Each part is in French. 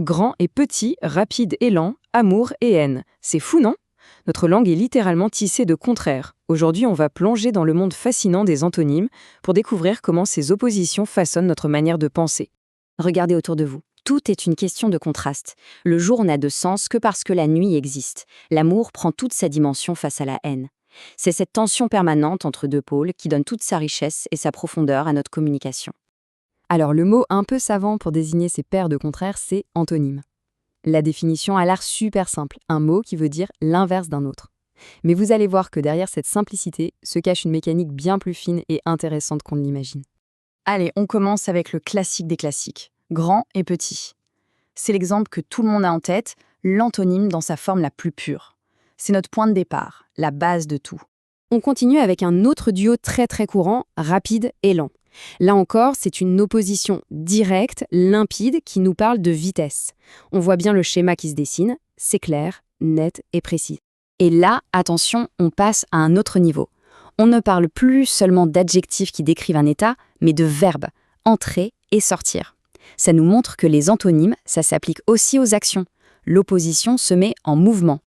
Grand et petit, rapide et lent, amour et haine. C'est fou, non? Notre langue est littéralement tissée de contraires. Aujourd'hui, on va plonger dans le monde fascinant des antonymes pour découvrir comment ces oppositions façonnent notre manière de penser. Regardez autour de vous. Tout est une question de contraste. Le jour n'a de sens que parce que la nuit existe. L'amour prend toute sa dimension face à la haine. C'est cette tension permanente entre deux pôles qui donne toute sa richesse et sa profondeur à notre communication. Alors le mot un peu savant pour désigner ces paires de contraires, c'est antonyme. La définition a l'air super simple, un mot qui veut dire l'inverse d'un autre. Mais vous allez voir que derrière cette simplicité se cache une mécanique bien plus fine et intéressante qu'on ne l'imagine. Allez, on commence avec le classique des classiques, grand et petit. C'est l'exemple que tout le monde a en tête, l'antonyme dans sa forme la plus pure. C'est notre point de départ, la base de tout. On continue avec un autre duo très courant, rapide et lent. Là encore, c'est une opposition directe, limpide, qui nous parle de vitesse. On voit bien le schéma qui se dessine, c'est clair, net et précis. Et là, attention, on passe à un autre niveau. On ne parle plus seulement d'adjectifs qui décrivent un état, mais de verbes, entrer et sortir. Ça nous montre que les antonymes, ça s'applique aussi aux actions. L'opposition se met en mouvement.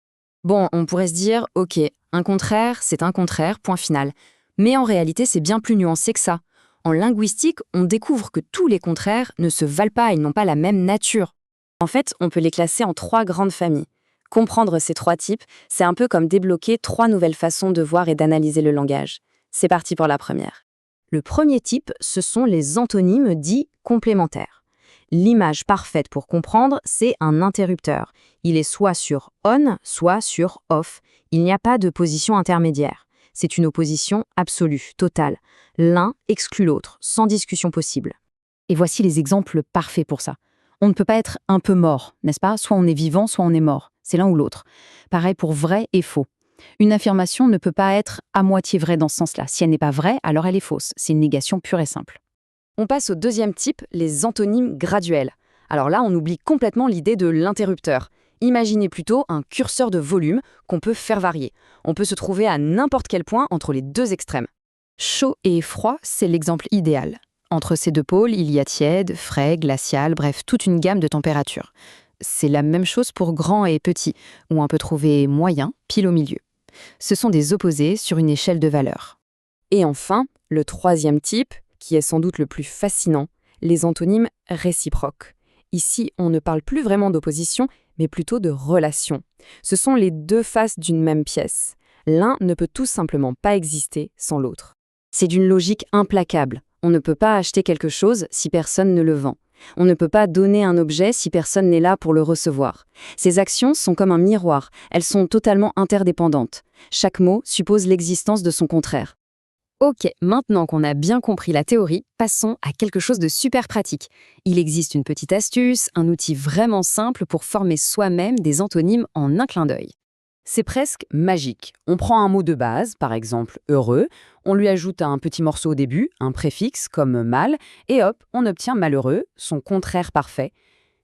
Bon, on pourrait se dire, ok, un contraire, c'est un contraire, point final. Mais en réalité, c'est bien plus nuancé que ça. En linguistique, on découvre que tous les contraires ne se valent pas, ils n'ont pas la même nature. En fait, on peut les classer en 3 grandes familles. Comprendre ces 3 types, c'est un peu comme débloquer 3 nouvelles façons de voir et d'analyser le langage. C'est parti pour la première. Le premier type, ce sont les antonymes dits complémentaires. L'image parfaite pour comprendre, c'est un interrupteur. Il est soit sur on, soit sur off. Il n'y a pas de position intermédiaire. C'est une opposition absolue, totale. L'un exclut l'autre, sans discussion possible. Et voici les exemples parfaits pour ça. On ne peut pas être un peu mort, n'est-ce pas? Soit on est vivant, soit on est mort. C'est l'un ou l'autre. Pareil pour vrai et faux. Une affirmation ne peut pas être à moitié vraie dans ce sens-là. Si elle n'est pas vraie, alors elle est fausse. C'est une négation pure et simple. On passe au deuxième type, les antonymes graduels. Alors là, on oublie complètement l'idée de l'interrupteur. Imaginez plutôt un curseur de volume qu'on peut faire varier. On peut se trouver à n'importe quel point entre les 2 extrêmes. Chaud et froid, c'est l'exemple idéal. Entre ces 2 pôles, il y a tiède, frais, glacial, bref, toute une gamme de températures. C'est la même chose pour grand et petit, où on peut trouver moyen, pile au milieu. Ce sont des opposés sur une échelle de valeurs. Et enfin, le troisième type, qui est sans doute le plus fascinant, les antonymes réciproques. Ici, on ne parle plus vraiment d'opposition, mais plutôt de relation. Ce sont les 2 faces d'une même pièce. L'un ne peut tout simplement pas exister sans l'autre. C'est d'une logique implacable. On ne peut pas acheter quelque chose si personne ne le vend. On ne peut pas donner un objet si personne n'est là pour le recevoir. Ces actions sont comme un miroir. Elles sont totalement interdépendantes. Chaque mot suppose l'existence de son contraire. Ok, maintenant qu'on a bien compris la théorie, passons à quelque chose de super pratique. Il existe une petite astuce, un outil vraiment simple pour former soi-même des antonymes en un clin d'œil. C'est presque magique. On prend un mot de base, par exemple heureux, on lui ajoute un petit morceau au début, un préfixe comme mal, et hop, on obtient malheureux, son contraire parfait.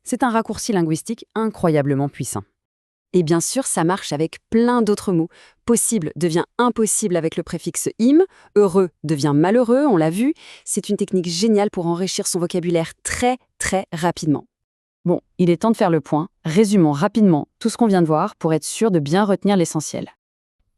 C'est un raccourci linguistique incroyablement puissant. Et bien sûr, ça marche avec plein d'autres mots. Possible devient impossible avec le préfixe im, heureux devient malheureux, on l'a vu. C'est une technique géniale pour enrichir son vocabulaire très rapidement. Bon, il est temps de faire le point. Résumons rapidement tout ce qu'on vient de voir pour être sûr de bien retenir l'essentiel.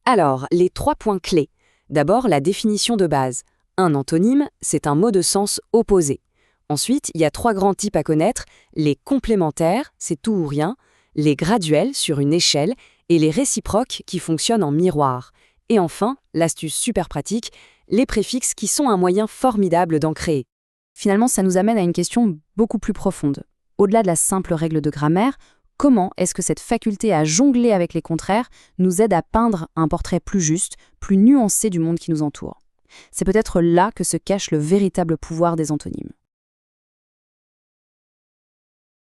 Alors, les 3 points clés. D'abord, la définition de base. Un antonyme, c'est un mot de sens opposé. Ensuite, il y a 3 grands types à connaître. Les complémentaires, c'est tout ou rien. Les graduels sur une échelle et les réciproques qui fonctionnent en miroir. Et enfin, l'astuce super pratique, les préfixes qui sont un moyen formidable d'en créer. Finalement, ça nous amène à une question beaucoup plus profonde. Au-delà de la simple règle de grammaire, comment est-ce que cette faculté à jongler avec les contraires nous aide à peindre un portrait plus juste, plus nuancé du monde qui nous entoure? C'est peut-être là que se cache le véritable pouvoir des antonymes.